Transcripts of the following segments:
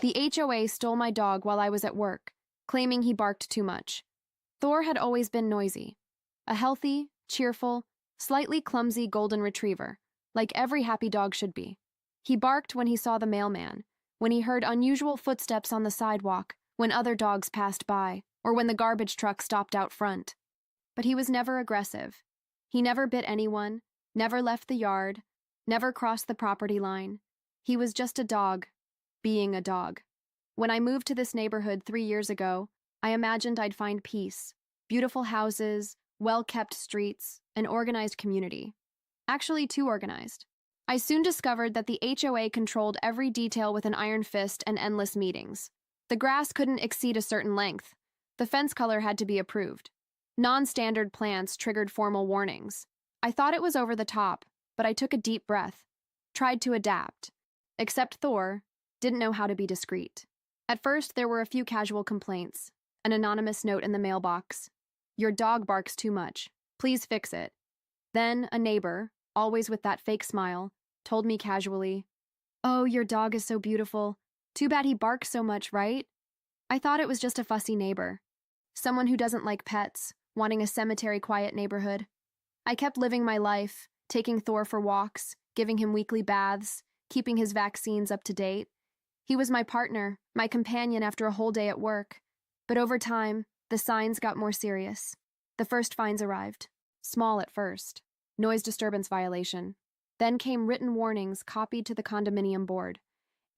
The HOA stole my dog while I was at work, claiming he barked too much. Thor had always been noisy. A healthy, cheerful, slightly clumsy golden retriever, like every happy dog should be. He barked when he saw the mailman, when he heard unusual footsteps on the sidewalk, when other dogs passed by, or when the garbage truck stopped out front. But he was never aggressive. He never bit anyone, never left the yard, never crossed the property line. He was just a dog, being a dog. When I moved to this neighborhood 3 years ago, I imagined I'd find peace, beautiful houses, well-kept streets, an organized community. Actually, too organized. I soon discovered that the HOA controlled every detail with an iron fist and endless meetings. The grass couldn't exceed a certain length. The fence color had to be approved. Non-standard plants triggered formal warnings. I thought it was over the top, but I took a deep breath, tried to adapt. Except Thor didn't know how to be discreet. At first, there were a few casual complaints, an anonymous note in the mailbox. "Your dog barks too much. Please fix it." Then a neighbor, always with that fake smile, told me casually, "Oh, your dog is so beautiful. Too bad he barks so much, right?" I thought it was just a fussy neighbor. Someone who doesn't like pets, wanting a cemetery-quiet neighborhood. I kept living my life, taking Thor for walks, giving him weekly baths, keeping his vaccines up to date. He was my partner, my companion after a whole day at work. But over time, the signs got more serious. The first fines arrived. Small at first. Noise disturbance violation. Then came written warnings copied to the condominium board.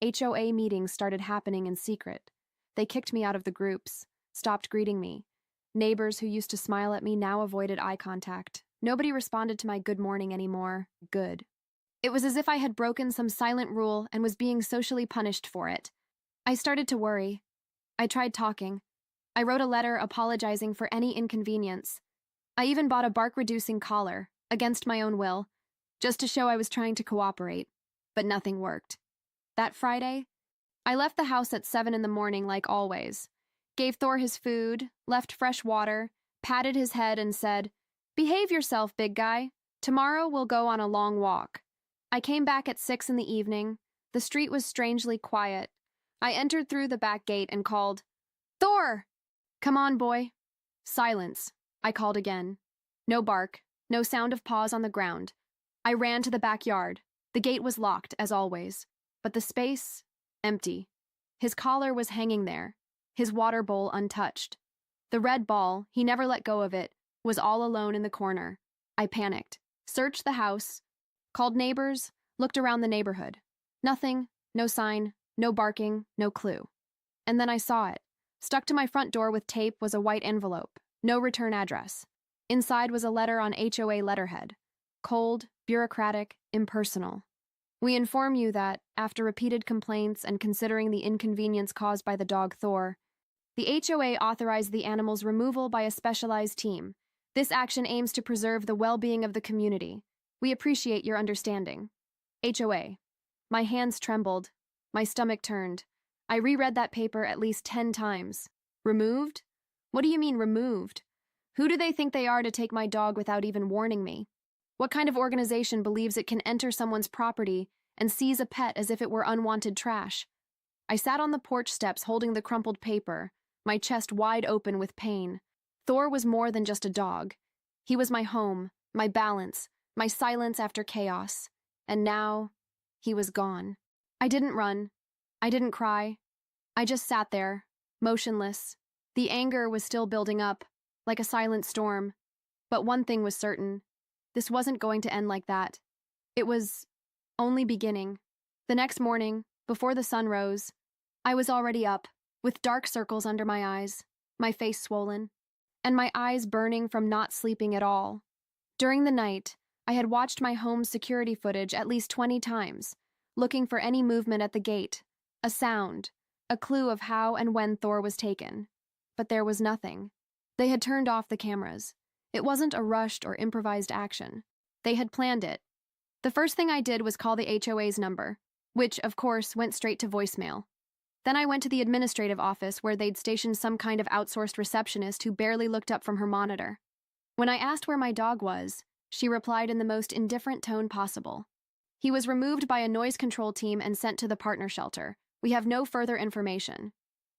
HOA meetings started happening in secret. They kicked me out of the groups, stopped greeting me. Neighbors who used to smile at me now avoided eye contact. Nobody responded to my good morning anymore. Good. It was as if I had broken some silent rule and was being socially punished for it. I started to worry. I tried talking. I wrote a letter apologizing for any inconvenience. I even bought a bark-reducing collar, against my own will, just to show I was trying to cooperate. But nothing worked. That Friday, I left the house at 7 in the morning like always, gave Thor his food, left fresh water, patted his head and said, "Behave yourself, big guy. Tomorrow we'll go on a long walk." I came back at 6 in the evening. The street was strangely quiet. I entered through the back gate and called, "Thor! Come on, boy." Silence. I called again. No bark, no sound of paws on the ground. I ran to the backyard. The gate was locked, as always, but the space, empty. His collar was hanging there, his water bowl untouched. The red ball, he never let go of it, was all alone in the corner. I panicked, searched the house, called neighbors, looked around the neighborhood. Nothing, no sign, no barking, no clue. And then I saw it. Stuck to my front door with tape was a white envelope, no return address. Inside was a letter on HOA letterhead. Cold, bureaucratic, impersonal. "We inform you that, after repeated complaints and considering the inconvenience caused by the dog Thor, the HOA authorized the animal's removal by a specialized team. This action aims to preserve the well-being of the community. We appreciate your understanding. HOA." My hands trembled. My stomach turned. I reread that paper at least 10 times. Removed? What do you mean removed? Who do they think they are to take my dog without even warning me? What kind of organization believes it can enter someone's property and seize a pet as if it were unwanted trash? I sat on the porch steps holding the crumpled paper, my chest wide open with pain. Thor was more than just a dog. He was my home, my balance, my silence after chaos. And now, he was gone. I didn't run. I didn't cry. I just sat there, motionless. The anger was still building up, like a silent storm. But one thing was certain. This wasn't going to end like that. It was only beginning. The next morning, before the sun rose, I was already up, with dark circles under my eyes, my face swollen, and my eyes burning from not sleeping at all. During the night, I had watched my home's security footage at least 20 times, looking for any movement at the gate, a sound, a clue of how and when Thor was taken. But there was nothing. They had turned off the cameras. It wasn't a rushed or improvised action. They had planned it. The first thing I did was call the HOA's number, which, of course, went straight to voicemail. Then I went to the administrative office where they'd stationed some kind of outsourced receptionist who barely looked up from her monitor. When I asked where my dog was, she replied in the most indifferent tone possible. He was removed by a noise control team and sent to the partner shelter, We have no further information.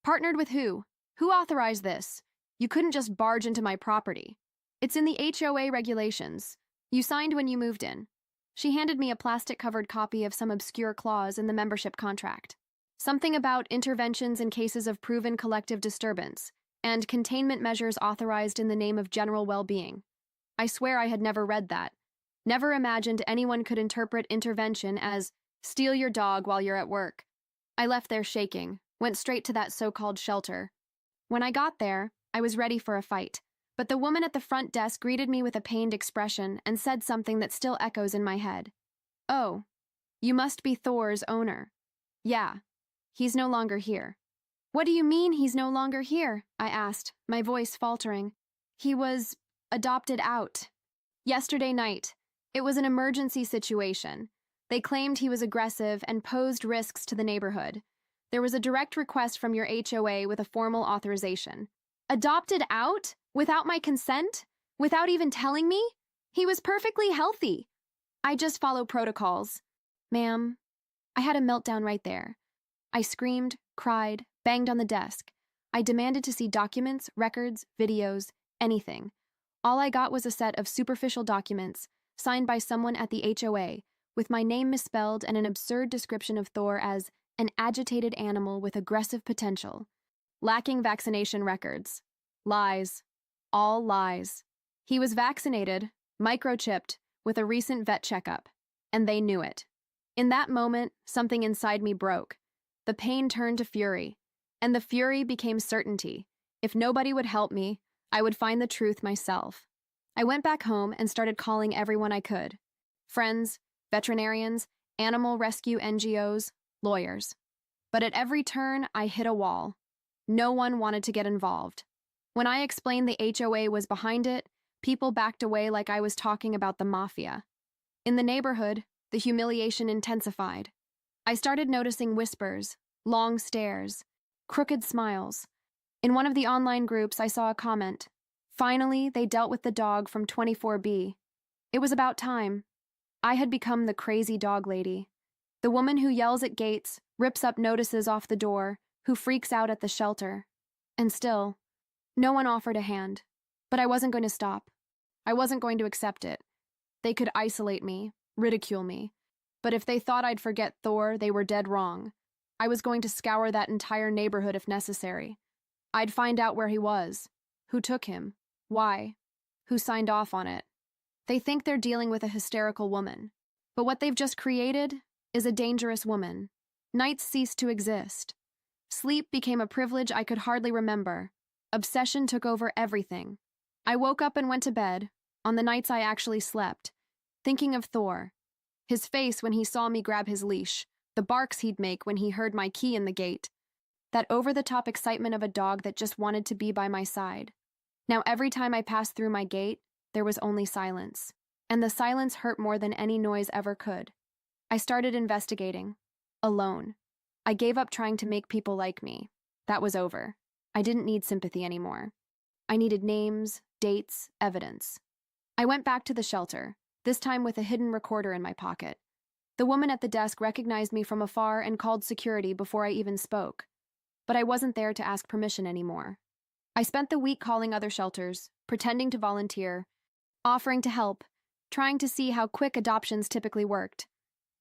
Partnered with who? Who authorized this? You couldn't just barge into my property. It's in the HOA regulations. You signed when you moved in. She handed me a plastic-covered copy of some obscure clause in the membership contract. Something about interventions in cases of proven collective disturbance and containment measures authorized in the name of general well-being. I swear I had never read that. Never imagined anyone could interpret intervention as steal your dog while you're at work. I left there shaking, went straight to that so-called shelter. When I got there, I was ready for a fight, but the woman at the front desk greeted me with a pained expression and said something that still echoes in my head. "Oh, you must be Thor's owner." "Yeah, he's no longer here." "What do you mean he's no longer here?" I asked, my voice faltering. "He was adopted out. Yesterday night. It was an emergency situation. They claimed he was aggressive and posed risks to the neighborhood. There was a direct request from your HOA with a formal authorization." "Adopted out? Without my consent? Without even telling me? He was perfectly healthy." "I just follow protocols." "Ma'am." I had a meltdown right there. I screamed, cried, banged on the desk. I demanded to see documents, records, videos, anything. All I got was a set of superficial documents, signed by someone at the HOA, with my name misspelled and an absurd description of Thor as an agitated animal with aggressive potential. Lacking vaccination records. Lies. All lies. He was vaccinated, microchipped, with a recent vet checkup, and they knew it. In that moment, something inside me broke. The pain turned to fury, and the fury became certainty. If nobody would help me, I would find the truth myself. I went back home and started calling everyone I could. Friends, veterinarians, animal rescue NGOs, lawyers. But at every turn, I hit a wall. No one wanted to get involved. When I explained the HOA was behind it, people backed away like I was talking about the mafia. In the neighborhood, the humiliation intensified. I started noticing whispers, long stares, crooked smiles. In one of the online groups, I saw a comment. Finally, they dealt with the dog from 24B. It was about time. I had become the crazy dog lady. The woman who yells at gates, rips up notices off the door, who freaks out at the shelter. And still, no one offered a hand. But I wasn't going to stop. I wasn't going to accept it. They could isolate me, ridicule me. But if they thought I'd forget Thor, they were dead wrong. I was going to scour that entire neighborhood if necessary. I'd find out where he was, who took him, why, who signed off on it. They think they're dealing with a hysterical woman, but what they've just created is a dangerous woman. Nights ceased to exist. Sleep became a privilege I could hardly remember. Obsession took over everything. I woke up and went to bed, on the nights I actually slept, thinking of Thor. His face when he saw me grab his leash, the barks he'd make when he heard my key in the gate. That over-the-top excitement of a dog that just wanted to be by my side. Now every time I passed through my gate, there was only silence. And the silence hurt more than any noise ever could. I started investigating. Alone. I gave up trying to make people like me. That was over. I didn't need sympathy anymore. I needed names, dates, evidence. I went back to the shelter, this time with a hidden recorder in my pocket. The woman at the desk recognized me from afar and called security before I even spoke. But I wasn't there to ask permission anymore. I spent the week calling other shelters, pretending to volunteer, offering to help, trying to see how quick adoptions typically worked.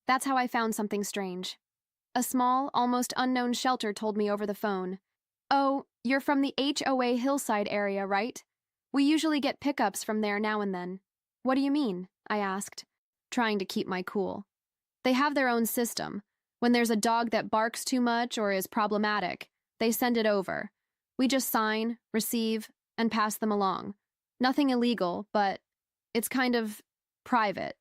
That's how I found something strange. A small, almost unknown shelter told me over the phone, "Oh, you're from the HOA Hillside area, right? We usually get pickups from there now and then." "What do you mean?" I asked, trying to keep my cool. "They have their own system. When there's a dog that barks too much or is problematic, they send it over. We just sign, receive, and pass them along. Nothing illegal, but it's kind of private."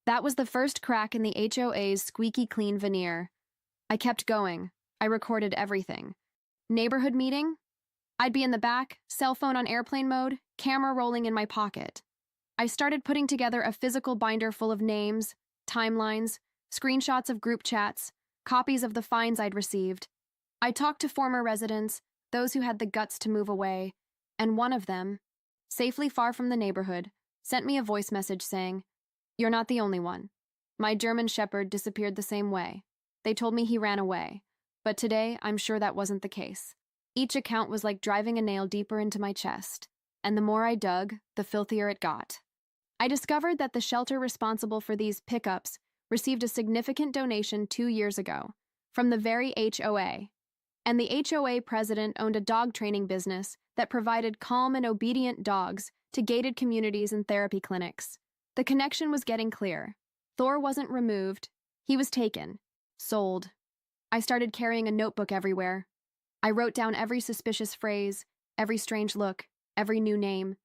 That was the first crack in the HOA's squeaky clean veneer. I kept going. I recorded everything. Neighborhood meeting? I'd be in the back, cell phone on airplane mode, camera rolling in my pocket. I started putting together a physical binder full of names, timelines, screenshots of group chats, copies of the fines I'd received. I talked to former residents, those who had the guts to move away, and one of them, safely far from the neighborhood, sent me a voice message saying, "You're not the only one. My German Shepherd disappeared the same way. They told me he ran away. But today, I'm sure that wasn't the case. Each account was like driving a nail deeper into my chest, and the more I dug, the filthier it got. I discovered that the shelter responsible for these pickups received a significant donation 2 years ago from the very HOA. And the HOA president owned a dog training business that provided calm and obedient dogs to gated communities and therapy clinics. The connection was getting clear. Thor wasn't removed, he was taken, sold. I started carrying a notebook everywhere. I wrote down every suspicious phrase, every strange look, every new name.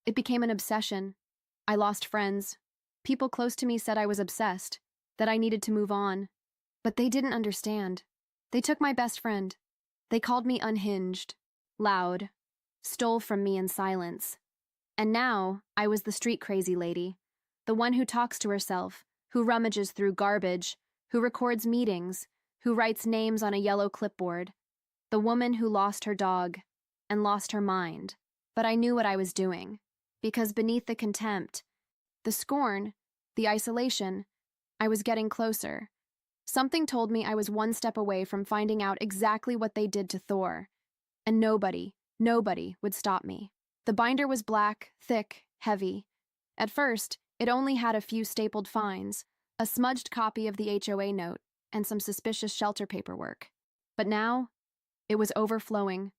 It became an obsession. I lost friends. People close to me said I was obsessed, that I needed to move on. But they didn't understand. They took my best friend. They called me unhinged, loud, stole from me in silence. And now, I was the street-crazy lady, the one who talks to herself, who rummages through garbage, who records meetings, who writes names on a yellow clipboard, the woman who lost her dog and lost her mind. But I knew what I was doing, because beneath the contempt, the scorn, the isolation, I was getting closer. Something told me I was one step away from finding out exactly what they did to Thor, and nobody would stop me. The binder was black, thick, heavy. At first, it only had a few stapled fines, a smudged copy of the HOA note, and some suspicious shelter paperwork. But now, it was overflowing.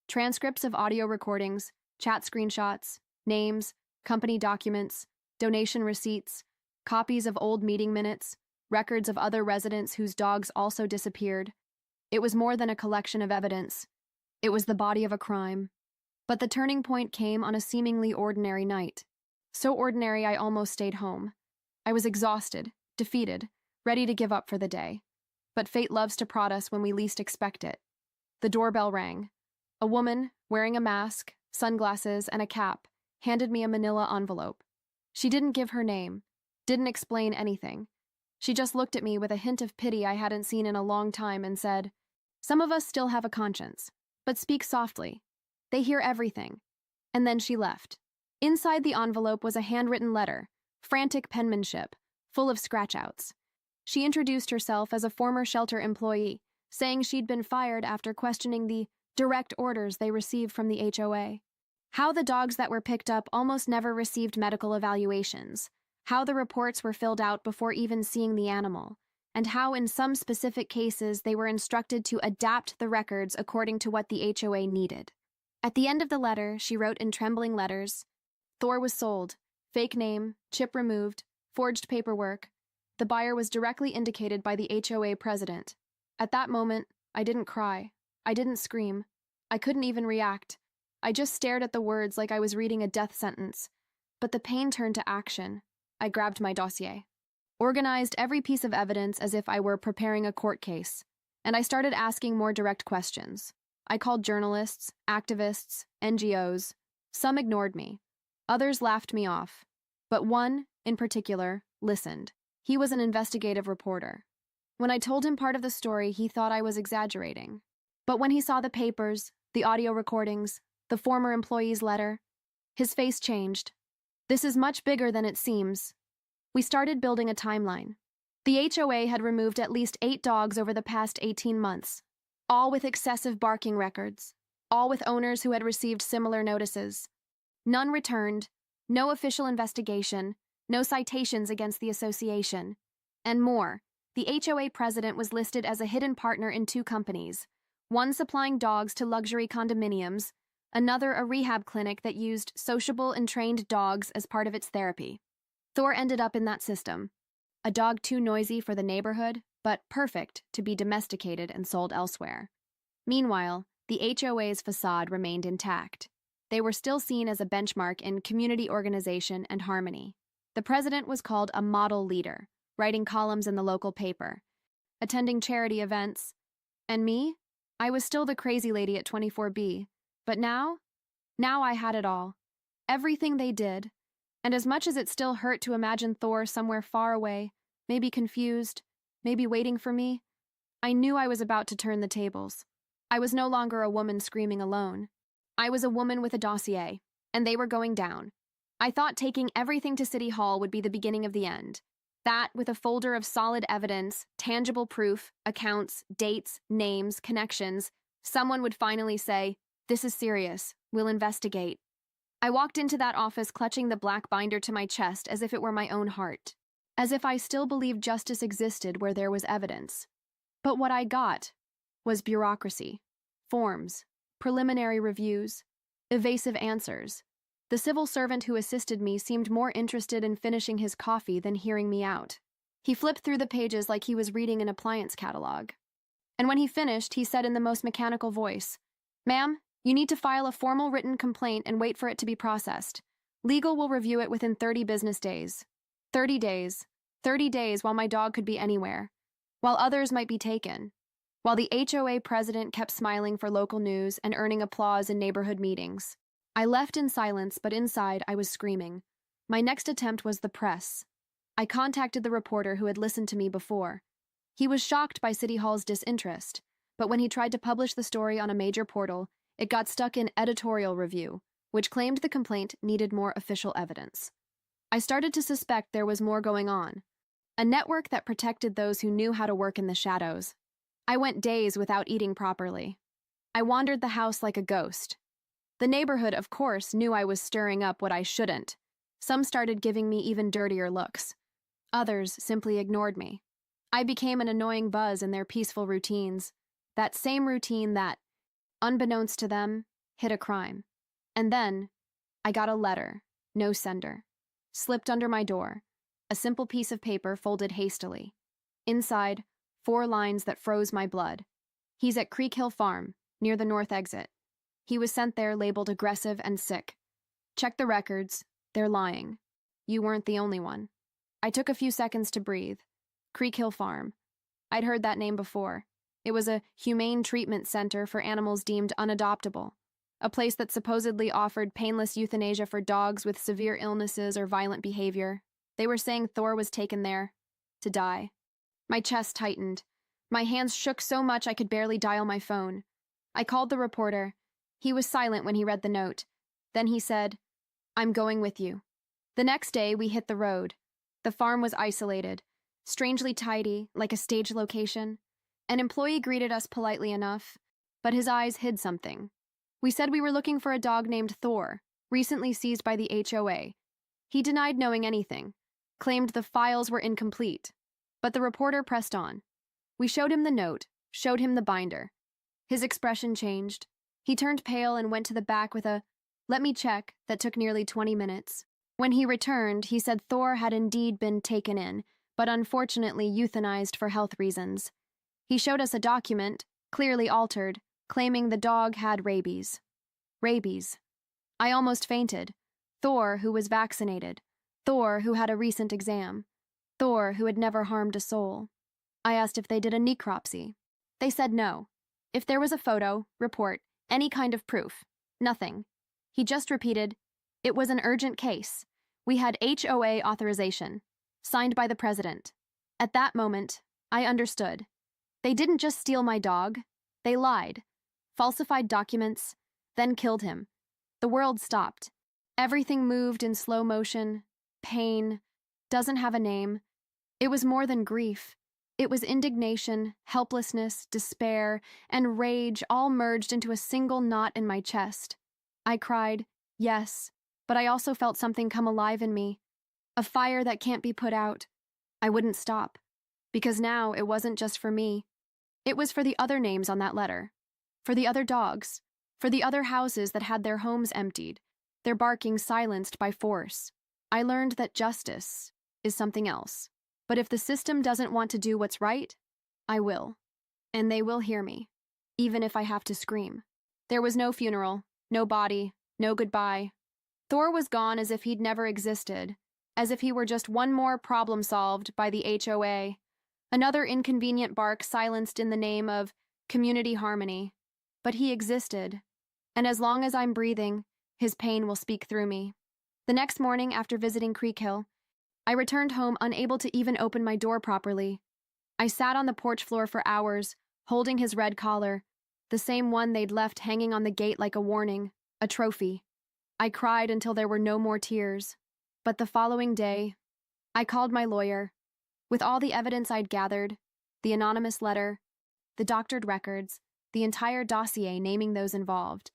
Transcripts of audio recordings, chat screenshots, names, company documents, donation receipts, copies of old meeting minutes, records of other residents whose dogs also disappeared. It was more than a collection of evidence. It was the body of a crime. But the turning point came on a seemingly ordinary night. So ordinary I almost stayed home. I was exhausted, defeated, ready to give up for the day. But fate loves to prod us when we least expect it. The doorbell rang. A woman, wearing a mask, sunglasses, and a cap, handed me a manila envelope. She didn't give her name, didn't explain anything. She just looked at me with a hint of pity I hadn't seen in a long time and said, "Some of us still have a conscience, but speak softly. They hear everything." And then she left. Inside the envelope was a handwritten letter, frantic penmanship, full of scratch-outs. She introduced herself as a former shelter employee, saying she'd been fired after questioning the direct orders they received from the HOA. How the dogs that were picked up almost never received medical evaluations, how the reports were filled out before even seeing the animal, and how in some specific cases they were instructed to adapt the records according to what the HOA needed. At the end of the letter, she wrote in trembling letters, "Thor was sold. Fake name, chip removed, forged paperwork." The buyer was directly indicated by the HOA president. At that moment, I didn't cry. I didn't scream. I couldn't even react. I just stared at the words like I was reading a death sentence. But the pain turned to action. I grabbed my dossier, organized every piece of evidence as if I were preparing a court case, and I started asking more direct questions. I called journalists, activists, NGOs. Some ignored me. Others laughed me off. But one, in particular, listened. He was an investigative reporter. When I told him part of the story, he thought I was exaggerating. But when he saw the papers, the audio recordings, the former employee's letter, his face changed. "This is much bigger than it seems." We started building a timeline. The HOA had removed at least 8 dogs over the past 18 months, all with excessive barking records, all with owners who had received similar notices. None returned, no official investigation, no citations against the association. And more, the HOA president was listed as a hidden partner in 2 companies, one supplying dogs to luxury condominiums, another a rehab clinic that used sociable and trained dogs as part of its therapy. Thor ended up in that system. A dog too noisy for the neighborhood, but perfect to be domesticated and sold elsewhere. Meanwhile, the HOA's facade remained intact. They were still seen as a benchmark in community organization and harmony. The president was called a model leader, writing columns in the local paper, attending charity events. And me? I was still the crazy lady at 24B. But now I had it all. Everything they did. And as much as it still hurt to imagine Thor somewhere far away, maybe confused, maybe waiting for me, I knew I was about to turn the tables. I was no longer a woman screaming alone. I was a woman with a dossier, and they were going down. I thought taking everything to City Hall would be the beginning of the end. That, with a folder of solid evidence, tangible proof, accounts, dates, names, connections, someone would finally say, "This is serious. We'll investigate." I walked into that office clutching the black binder to my chest as if it were my own heart, as if I still believed justice existed where there was evidence. But what I got was bureaucracy, forms, preliminary reviews, evasive answers. The civil servant who assisted me seemed more interested in finishing his coffee than hearing me out. He flipped through the pages like he was reading an appliance catalog. And when he finished, he said in the most mechanical voice, "Ma'am, you need to file a formal written complaint and wait for it to be processed. Legal will review it within 30 business days. 30 days. 30 days while my dog could be anywhere. While others might be taken. While the HOA president kept smiling for local news and earning applause in neighborhood meetings. I left in silence, but inside I was screaming. My next attempt was the press. I contacted the reporter who had listened to me before. He was shocked by City Hall's disinterest, but when he tried to publish the story on a major portal, it got stuck in editorial review, which claimed the complaint needed more official evidence. I started to suspect there was more going on. A network that protected those who knew how to work in the shadows. I went days without eating properly. I wandered the house like a ghost. The neighborhood, of course, knew I was stirring up what I shouldn't. Some started giving me even dirtier looks. Others simply ignored me. I became an annoying buzz in their peaceful routines. That same routine that, unbeknownst to them, hid a crime. And then, I got a letter, no sender, slipped under my door, a simple piece of paper folded hastily. Inside, 4 lines that froze my blood. He's at Creek Hill Farm, near the north exit. He was sent there labeled aggressive and sick. Check the records. They're lying. You weren't the only one. I took a few seconds to breathe. Creek Hill Farm. I'd heard that name before. It was a humane treatment center for animals deemed unadoptable. A place that supposedly offered painless euthanasia for dogs with severe illnesses or violent behavior. They were saying Thor was taken there to die. My chest tightened. My hands shook so much I could barely dial my phone. I called the reporter. He was silent when he read the note. Then he said, "I'm going with you." The next day, we hit the road. The farm was isolated, strangely tidy, like a stage location. An employee greeted us politely enough, but his eyes hid something. We said we were looking for a dog named Thor, recently seized by the HOA. He denied knowing anything, claimed the files were incomplete. But the reporter pressed on. We showed him the note, showed him the binder. His expression changed. He turned pale and went to the back with a, "Let me check," that took nearly 20 minutes. When he returned, he said Thor had indeed been taken in, but unfortunately euthanized for health reasons. He showed us a document, clearly altered, claiming the dog had rabies. Rabies. I almost fainted. Thor, who was vaccinated. Thor, who had a recent exam. Thor, who had never harmed a soul. I asked if they did a necropsy. They said no. If there was a photo, report, any kind of proof. Nothing. He just repeated, "It was an urgent case. We had HOA authorization. Signed by the president." At that moment, I understood. They didn't just steal my dog. They lied, falsified documents, then killed him. The world stopped. Everything moved in slow motion. Pain. Doesn't have a name. It was more than grief. It was indignation, helplessness, despair, and rage all merged into a single knot in my chest. I cried, yes, but I also felt something come alive in me. A fire that can't be put out. I wouldn't stop, because now it wasn't just for me. It was for the other names on that letter. For the other dogs. For the other houses that had their homes emptied, their barking silenced by force. I learned that justice is something else. But if the system doesn't want to do what's right, I will. And they will hear me, even if I have to scream. There was no funeral, no body, no goodbye. Thor was gone as if he'd never existed, as if he were just one more problem solved by the HOA, another inconvenient bark silenced in the name of community harmony. But he existed, and as long as I'm breathing, his pain will speak through me. The next morning, after visiting Creek Hill, I returned home unable to even open my door properly. I sat on the porch floor for hours, holding his red collar, the same one they'd left hanging on the gate like a warning, a trophy. I cried until there were no more tears. But the following day, I called my lawyer. With all the evidence I'd gathered, the anonymous letter, the doctored records, the entire dossier naming those involved,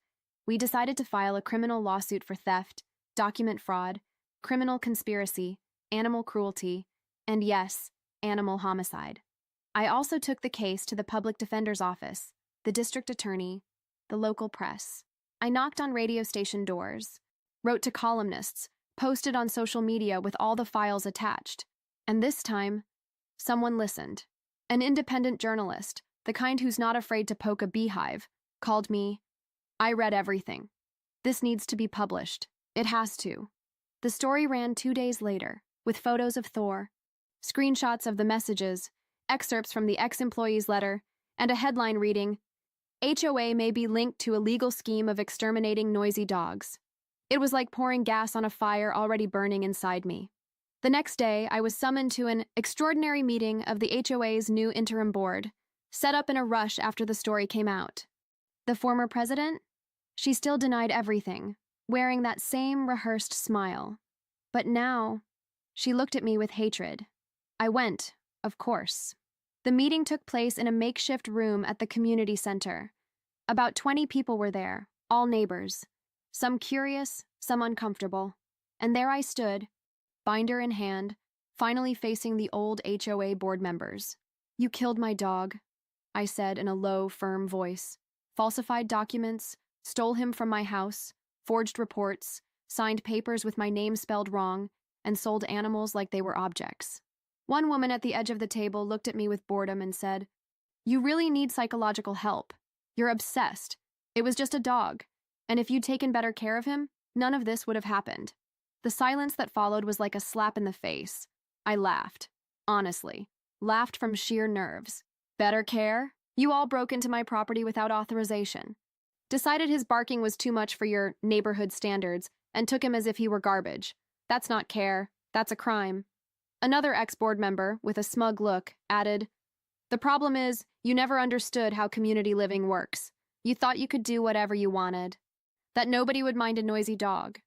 we decided to file a criminal lawsuit for theft, document fraud, criminal conspiracy, animal cruelty, and yes, animal homicide. I also took the case to the public defender's office, the district attorney, the local press. I knocked on radio station doors, wrote to columnists, posted on social media with all the files attached. And this time, someone listened. An independent journalist, the kind who's not afraid to poke a beehive, called me. I read everything. This needs to be published. It has to. The story ran 2 days later, with photos of Thor, screenshots of the messages, excerpts from the ex-employee's letter, and a headline reading, HOA may be linked to a legal scheme of exterminating noisy dogs. It was like pouring gas on a fire already burning inside me. The next day, I was summoned to an extraordinary meeting of the HOA's new interim board, set up in a rush after the story came out. The former president? She still denied everything, wearing that same rehearsed smile. But now, she looked at me with hatred. I went, of course. The meeting took place in a makeshift room at the community center. About 20 people were there, all neighbors. Some curious, some uncomfortable. And there I stood, binder in hand, finally facing the old HOA board members. You killed my dog, I said in a low, firm voice. Falsified documents, stole him from my house, forged reports, signed papers with my name spelled wrong, and sold animals like they were objects. One woman at the edge of the table looked at me with boredom and said, You really need psychological help. You're obsessed. It was just a dog. And if you'd taken better care of him, none of this would have happened. The silence that followed was like a slap in the face. I laughed. Honestly. Laughed from sheer nerves. Better care? You all broke into my property without authorization. Decided his barking was too much for your neighborhood standards and took him as if he were garbage. That's not care. That's a crime. Another ex-board member, with a smug look, added, The problem is, you never understood how community living works. You thought you could do whatever you wanted. That nobody would mind a noisy dog.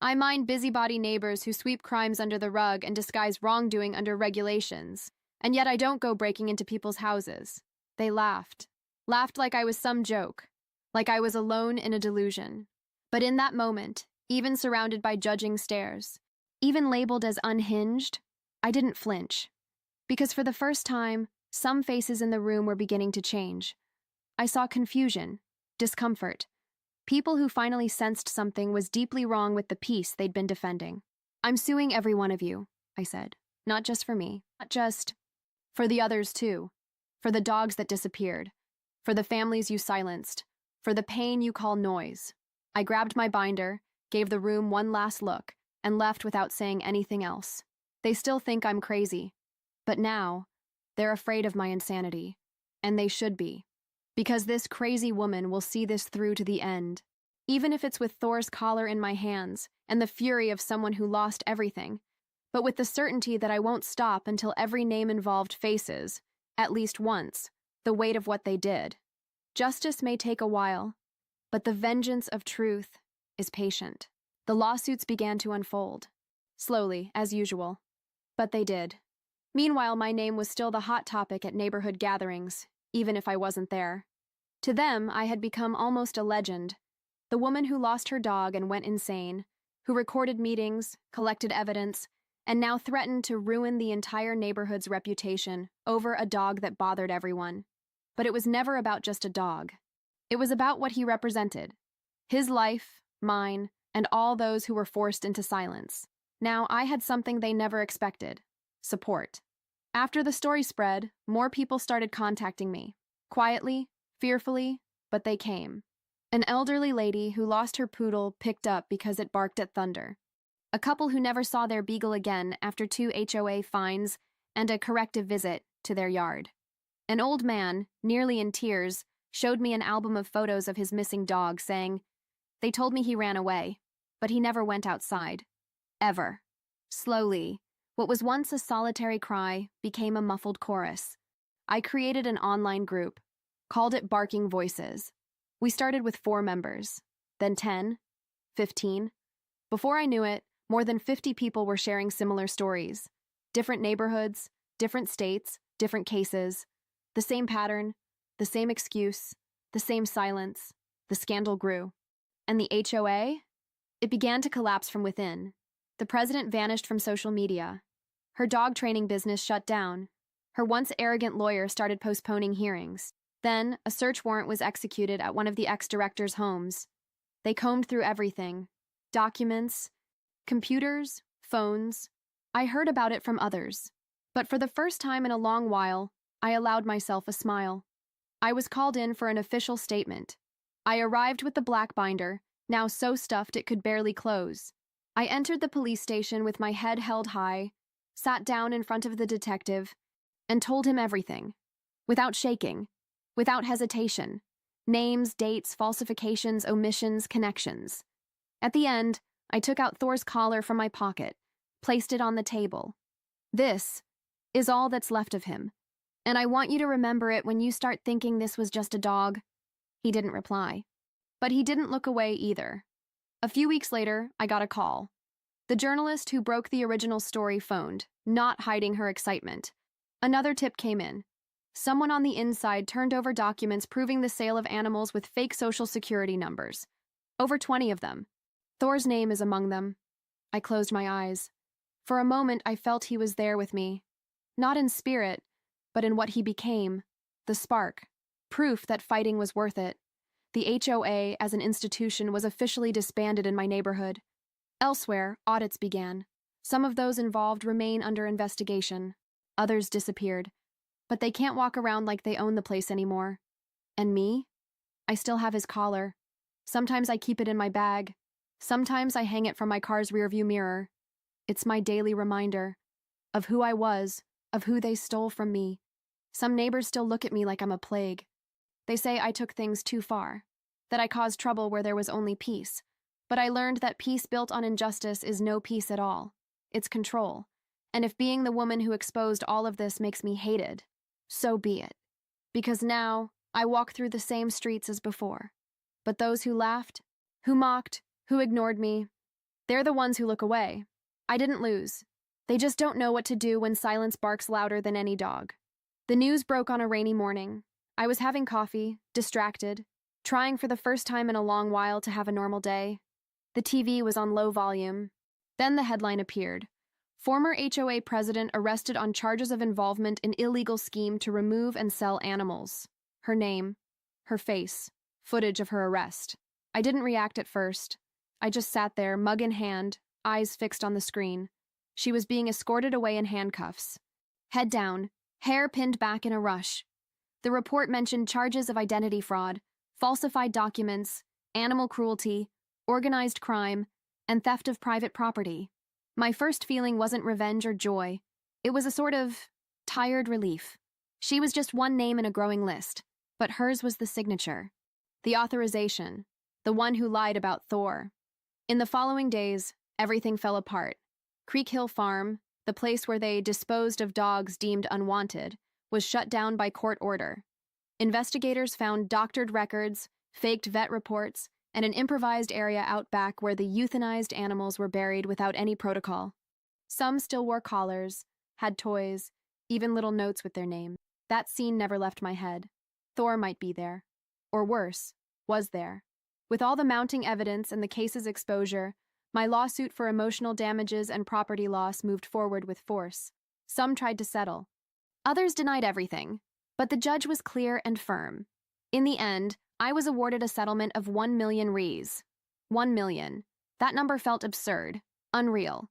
I mind busybody neighbors who sweep crimes under the rug and disguise wrongdoing under regulations. And yet I don't go breaking into people's houses. They laughed. Laughed like I was some joke. Like I was alone in a delusion. But in that moment, even surrounded by judging stares, even labeled as unhinged, I didn't flinch. Because for the first time, some faces in the room were beginning to change. I saw confusion, discomfort. People who finally sensed something was deeply wrong with the peace they'd been defending. I'm suing every one of you, I said. Not just for me. Not just for the others, too. For the dogs that disappeared. For the families you silenced. For the pain you call noise. I grabbed my binder, gave the room one last look, and left without saying anything else. They still think I'm crazy. But now, they're afraid of my insanity. And they should be. Because this crazy woman will see this through to the end. Even if it's with Thor's collar in my hands and the fury of someone who lost everything. But with the certainty that I won't stop until every name involved faces, at least once, the weight of what they did. Justice may take a while, but the vengeance of truth is patient. The lawsuits began to unfold. Slowly, as usual. But they did. Meanwhile, my name was still the hot topic at neighborhood gatherings, even if I wasn't there. To them, I had become almost a legend. The woman who lost her dog and went insane, who recorded meetings, collected evidence, and now threatened to ruin the entire neighborhood's reputation over a dog that bothered everyone. But it was never about just a dog. It was about what he represented. His life, mine, and all those who were forced into silence. Now I had something they never expected. Support. After the story spread, more people started contacting me. Quietly, fearfully, but they came. An elderly lady who lost her poodle picked up because it barked at thunder. A couple who never saw their beagle again after 2 HOA fines and a corrective visit to their yard. An old man, nearly in tears, showed me an album of photos of his missing dog, saying, They told me he ran away, but he never went outside. Ever. Slowly, what was once a solitary cry became a muffled chorus. I created an online group, called it Barking Voices. We started with 4 members, then 10, 15. Before I knew it, more than 50 people were sharing similar stories. Different neighborhoods, Different states, different cases, the same pattern, the same excuse, the same silence. The scandal grew. And the HOA? It began to collapse from within. The president vanished from social media. Her dog training business shut down. Her once arrogant lawyer started postponing hearings. Then, a search warrant was executed at one of the ex-directors' homes. They combed through everything. Documents, computers, phones. I heard about it from others. But for the first time in a long while, I allowed myself a smile. I was called in for an official statement. I arrived with the black binder, now so stuffed it could barely close. I entered the police station with my head held high, sat down in front of the detective, and told him everything. Without shaking, without hesitation. Names, dates, falsifications, omissions, connections. At the end, I took out Thor's collar from my pocket, placed it on the table. This is all that's left of him, and I want you to remember it when you start thinking this was just a dog. He didn't reply. But he didn't look away either. A few weeks later, I got a call. The journalist who broke the original story phoned, not hiding her excitement. Another tip came in. Someone on the inside turned over documents proving the sale of animals with fake social security numbers. Over 20 of them. Thor's name is among them. I closed my eyes. For a moment, I felt he was there with me. Not in spirit, but in what he became. The spark. Proof that fighting was worth it. The HOA, as an institution, was officially disbanded in my neighborhood. Elsewhere, audits began. Some of those involved remain under investigation. Others disappeared. But they can't walk around like they own the place anymore. And me? I still have his collar. Sometimes I keep it in my bag. Sometimes I hang it from my car's rearview mirror. It's my daily reminder of who I was, of who they stole from me. Some neighbors still look at me like I'm a plague. They say I took things too far, that I caused trouble where there was only peace. But I learned that peace built on injustice is no peace at all. It's control. And if being the woman who exposed all of this makes me hated, so be it. Because now, I walk through the same streets as before. But those who laughed, who mocked, who ignored me, they're the ones who look away. I didn't lose. They just don't know what to do when silence barks louder than any dog. The news broke on a rainy morning. I was having coffee, distracted, trying for the first time in a long while to have a normal day. The TV was on low volume. Then the headline appeared. Former HOA president arrested on charges of involvement in illegal scheme to remove and sell animals. Her name, her face, footage of her arrest. I didn't react at first. I just sat there, mug in hand, eyes fixed on the screen. She was being escorted away in handcuffs. Head down, hair pinned back in a rush. The report mentioned charges of identity fraud, falsified documents, animal cruelty, organized crime, and theft of private property. My first feeling wasn't revenge or joy. It was a sort of tired relief. She was just one name in a growing list, but hers was the signature. The authorization. The one who lied about Thor. In the following days, everything fell apart. Creek Hill Farm, the place where they disposed of dogs deemed unwanted, was shut down by court order. Investigators found doctored records, faked vet reports, and an improvised area out back where the euthanized animals were buried without any protocol. Some still wore collars, had toys, even little notes with their name. That scene never left my head. Thor might be there. Or worse, was there. With all the mounting evidence and the case's exposure, my lawsuit for emotional damages and property loss moved forward with force. Some tried to settle. Others denied everything, but the judge was clear and firm. In the end, I was awarded a settlement of 1 million Rs. 1 million. That number felt absurd, unreal.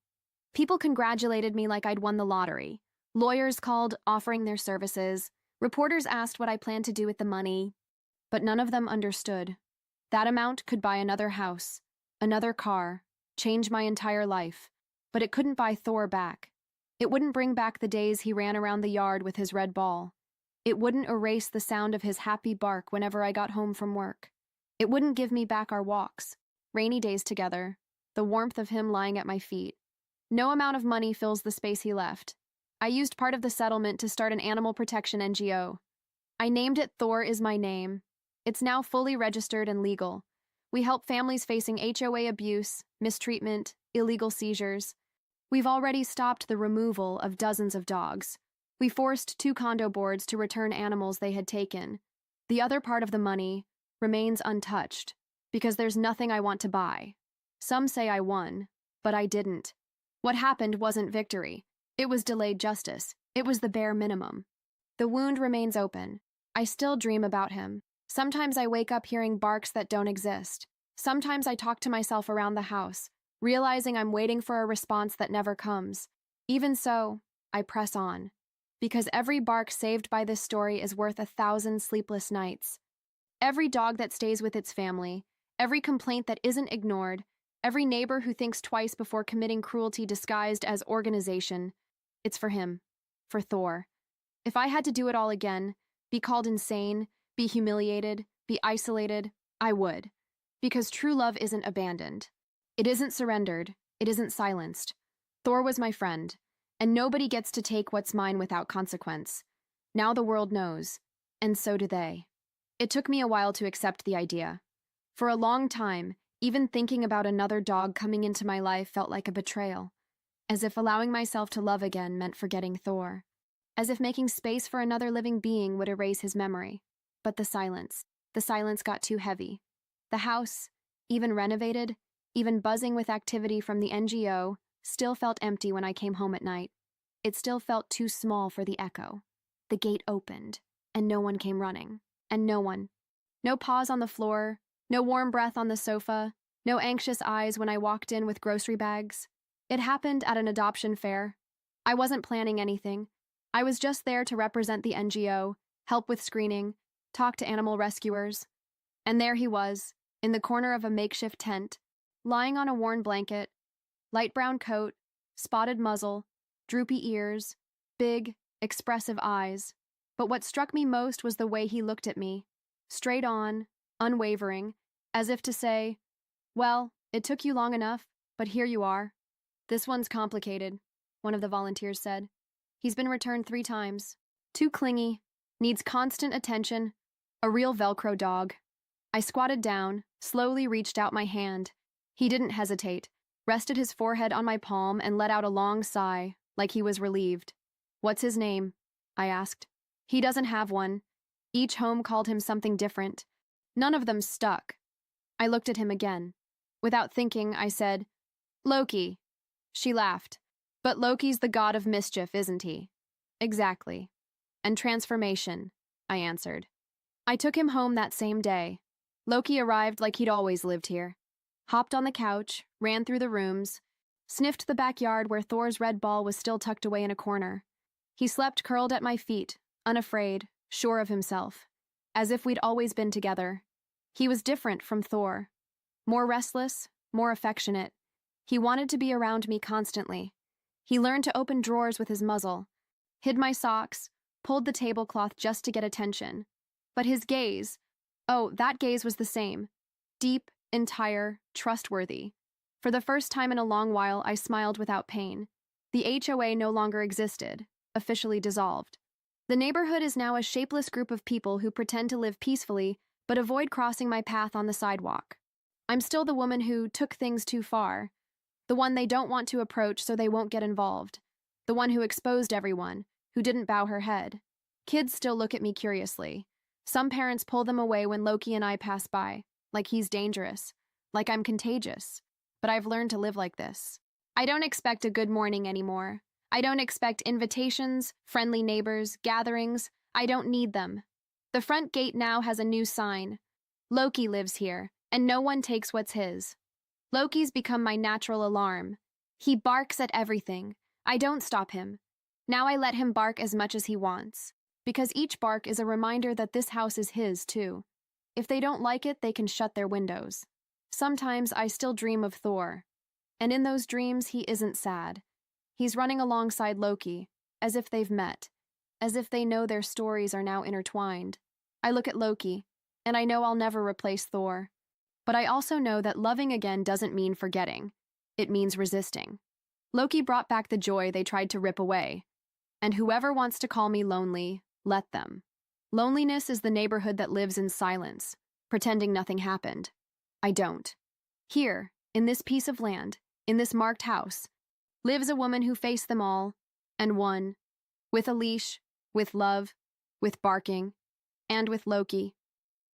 People congratulated me like I'd won the lottery. Lawyers called, offering their services. Reporters asked what I planned to do with the money. But none of them understood. That amount could buy another house, another car, change my entire life. But it couldn't buy Thor back. It wouldn't bring back the days he ran around the yard with his red ball. It wouldn't erase the sound of his happy bark whenever I got home from work. It wouldn't give me back our walks, rainy days together, the warmth of him lying at my feet. No amount of money fills the space he left. I used part of the settlement to start an animal protection NGO. I named it Thor Is My Name. It's now fully registered and legal. We help families facing HOA abuse, mistreatment, illegal seizures. We've already stopped the removal of dozens of dogs. We forced 2 condo boards to return animals they had taken. The other part of the money remains untouched because there's nothing I want to buy. Some say I won, but I didn't. What happened wasn't victory. It was delayed justice. It was the bare minimum. The wound remains open. I still dream about him. Sometimes I wake up hearing barks that don't exist. Sometimes I talk to myself around the house, realizing I'm waiting for a response that never comes. Even so, I press on. Because every bark saved by this story is worth 1,000 sleepless nights. Every dog that stays with its family, every complaint that isn't ignored, every neighbor who thinks twice before committing cruelty disguised as organization, it's for him, for Thor. If I had to do it all again, be called insane, be humiliated, be isolated, I would. Because true love isn't abandoned. It isn't surrendered. It isn't silenced. Thor was my friend, and nobody gets to take what's mine without consequence. Now the world knows, and so do they. It took me a while to accept the idea. For a long time, even thinking about another dog coming into my life felt like a betrayal, as if allowing myself to love again meant forgetting Thor, as if making space for another living being would erase his memory. But the silence got too heavy. The house, even renovated, even buzzing with activity from the NGO, still felt empty when I came home at night. It still felt too small for the echo. The gate opened, and no one came running. And no one. No paws on the floor, no warm breath on the sofa, no anxious eyes when I walked in with grocery bags. It happened at an adoption fair. I wasn't planning anything. I was just there to represent the NGO, help with screening, talk to animal rescuers. And there he was, in the corner of a makeshift tent, lying on a worn blanket, light brown coat, spotted muzzle, droopy ears, big, expressive eyes. But what struck me most was the way he looked at me, straight on, unwavering, as if to say, well, it took you long enough, but here you are. This one's complicated, one of the volunteers said. He's been returned 3 times. Too clingy, needs constant attention, a real Velcro dog. I squatted down, slowly reached out my hand. He didn't hesitate, rested his forehead on my palm and let out a long sigh, like he was relieved. What's his name? I asked. He doesn't have one. Each home called him something different. None of them stuck. I looked at him again. Without thinking, I said, Loki. She laughed. But Loki's the god of mischief, isn't he? Exactly. And transformation, I answered. I took him home that same day. Loki arrived like he'd always lived here. Hopped on the couch, ran through the rooms, sniffed the backyard where Thor's red ball was still tucked away in a corner. He slept curled at my feet, unafraid, sure of himself, as if we'd always been together. He was different from Thor. More restless, more affectionate. He wanted to be around me constantly. He learned to open drawers with his muzzle, hid my socks, pulled the tablecloth just to get attention. But his gaze, oh, that gaze was the same. Deep, entire, trustworthy. For the first time in a long while, I smiled without pain. The HOA no longer existed, officially dissolved. The neighborhood is now a shapeless group of people who pretend to live peacefully but avoid crossing my path on the sidewalk. I'm still the woman who took things too far, the one they don't want to approach so they won't get involved, the one who exposed everyone, who didn't bow her head. Kids still look at me curiously. Some parents pull them away when Loki and I pass by, like he's dangerous, like I'm contagious. But I've learned to live like this. I don't expect a good morning anymore. I don't expect invitations, friendly neighbors, gatherings. I don't need them. The front gate now has a new sign. Loki lives here, and no one takes what's his. Loki's become my natural alarm. He barks at everything. I don't stop him. Now I let him bark as much as he wants, because each bark is a reminder that this house is his, too. If they don't like it, they can shut their windows. Sometimes I still dream of Thor, and in those dreams he isn't sad. He's running alongside Loki, as if they've met, as if they know their stories are now intertwined. I look at Loki, and I know I'll never replace Thor. But I also know that loving again doesn't mean forgetting. It means resisting. Loki brought back the joy they tried to rip away. And whoever wants to call me lonely, let them. Loneliness is the neighborhood that lives in silence, pretending nothing happened. I don't. Here, in this piece of land, in this marked house, lives a woman who faced them all and won. With a leash, with love, with barking, and with Loki.